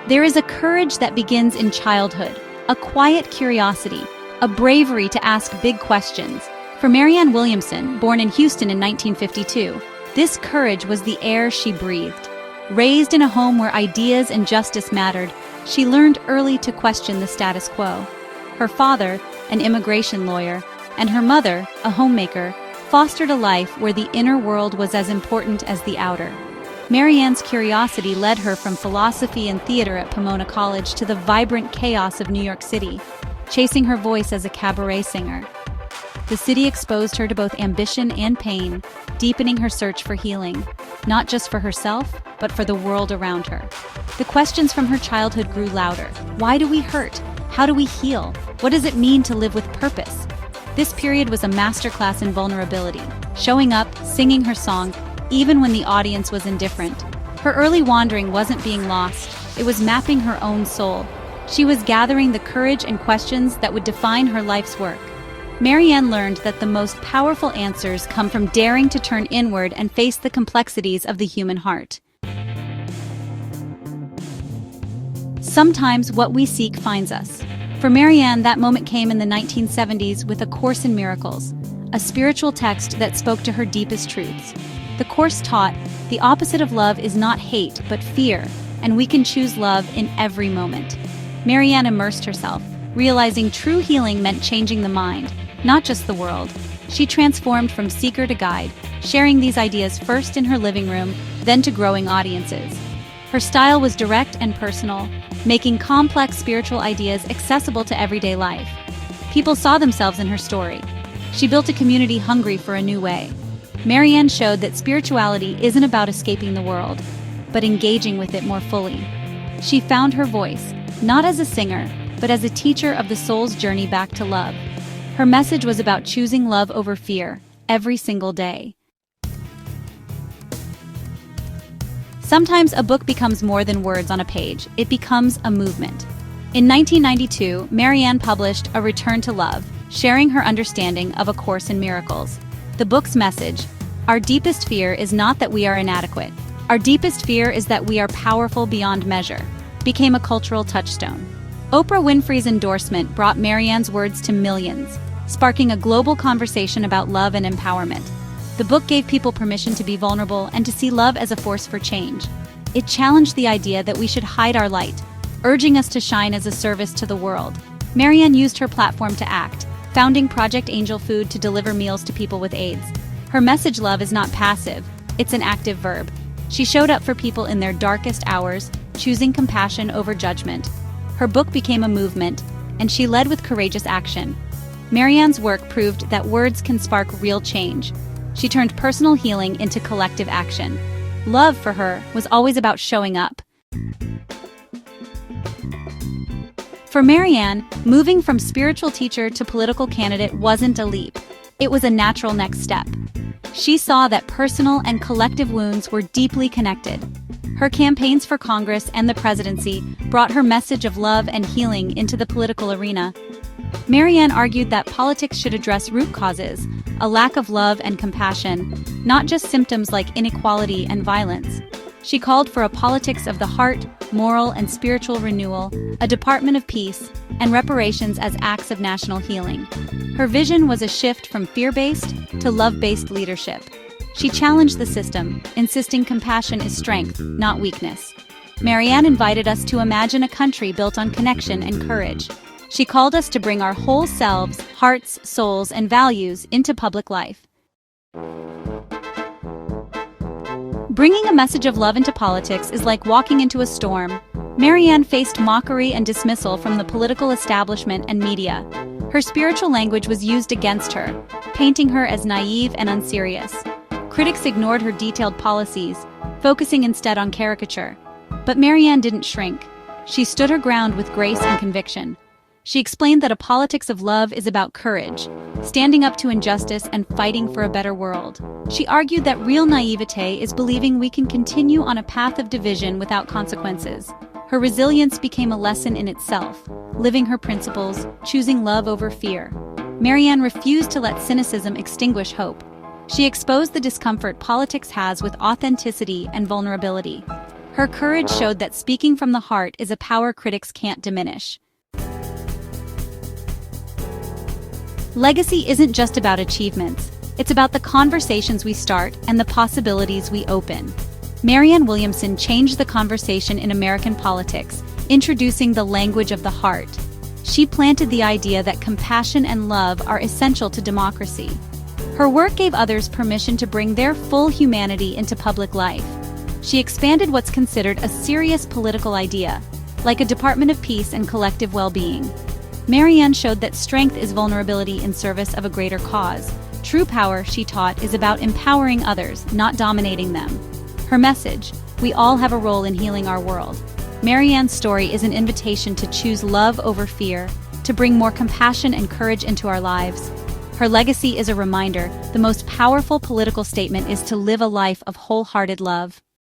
There is a courage that begins in childhood, a quiet curiosity, a bravery to ask big questions. For Marianne Williamson, born in Houston in 1952, this courage was the air she breathed. Raised in a home where ideas and justice mattered, she learned early to question the status quo. Her father, an immigration lawyer, and her mother, a homemaker, fostered a life where the inner world was as important as the outer. Marianne's curiosity led her from philosophy and theater at Pomona College to the vibrant chaos of New York City, chasing her voice as a cabaret singer. The city exposed her to both ambition and pain, deepening her search for healing, not just for herself, but for the world around her. The questions from her childhood grew louder. Why do we hurt? How do we heal? What does it mean to live with purpose? This period was a masterclass in vulnerability, showing up, singing her song, even when the audience was indifferent. Her early wandering wasn't being lost, it was mapping her own soul. She was gathering the courage and questions that would define her life's work. Marianne learned that the most powerful answers come from daring to turn inward and face the complexities of the human heart. Sometimes what we seek finds us. For Marianne, that moment came in the 1970s with A Course in Miracles, a spiritual text that spoke to her deepest truths. The course taught, the opposite of love is not hate, but fear, and we can choose love in every moment. Marianne immersed herself, realizing true healing meant changing the mind, not just the world. She transformed from seeker to guide, sharing these ideas first in her living room, then to growing audiences. Her style was direct and personal, making complex spiritual ideas accessible to everyday life. People saw themselves in her story. She built a community hungry for a new way. Marianne showed that spirituality isn't about escaping the world, but engaging with it more fully. She found her voice, not as a singer, but as a teacher of the soul's journey back to love. Her message was about choosing love over fear, every single day. Sometimes a book becomes more than words on a page, it becomes a movement. In 1992, Marianne published A Return to Love, sharing her understanding of A Course in Miracles. The book's message, our deepest fear is not that we are inadequate. Our deepest fear is that we are powerful beyond measure, became a cultural touchstone. Oprah Winfrey's endorsement brought Marianne's words to millions, sparking a global conversation about love and empowerment. The book gave people permission to be vulnerable and to see love as a force for change. It challenged the idea that we should hide our light, urging us to shine as a service to the world. Marianne used her platform to act, founding Project Angel Food to deliver meals to people with AIDS. Her message, love, is not passive, it's an active verb. She showed up for people in their darkest hours, choosing compassion over judgment. Her book became a movement, and she led with courageous action. Marianne's work proved that words can spark real change. She turned personal healing into collective action. Love, for her, was always about showing up. For Marianne, moving from spiritual teacher to political candidate wasn't a leap. It was a natural next step. She saw that personal and collective wounds were deeply connected. Her campaigns for Congress and the presidency brought her message of love and healing into the political arena. Marianne argued that politics should address root causes, a lack of love and compassion, not just symptoms like inequality and violence. She called for a politics of the heart, moral and spiritual renewal, a Department of Peace, and reparations as acts of national healing. Her vision was a shift from fear-based to love-based leadership. She challenged the system, insisting compassion is strength, not weakness. Marianne invited us to imagine a country built on connection and courage. She called us to bring our whole selves, hearts, souls, and values into public life. Bringing a message of love into politics is like walking into a storm. Marianne faced mockery and dismissal from the political establishment and media. Her spiritual language was used against her, painting her as naive and unserious. Critics ignored her detailed policies, focusing instead on caricature. But Marianne didn't shrink. She stood her ground with grace and conviction. She explained that a politics of love is about courage, standing up to injustice and fighting for a better world. She argued that real naivete is believing we can continue on a path of division without consequences. Her resilience became a lesson in itself, living her principles, choosing love over fear. Marianne refused to let cynicism extinguish hope. She exposed the discomfort politics has with authenticity and vulnerability. Her courage showed that speaking from the heart is a power critics can't diminish. Legacy isn't just about achievements. It's about the conversations we start and the possibilities we open. Marianne Williamson changed the conversation in American politics, introducing the language of the heart. She planted the idea that compassion and love are essential to democracy. Her work gave others permission to bring their full humanity into public life. She expanded what's considered a serious political idea, like a Department of Peace and collective well-being. Marianne showed that strength is vulnerability in service of a greater cause. True power, she taught, is about empowering others, not dominating them. Her message, we all have a role in healing our world. Marianne's story is an invitation to choose love over fear, to bring more compassion and courage into our lives. Her legacy is a reminder, the most powerful political statement is to live a life of wholehearted love.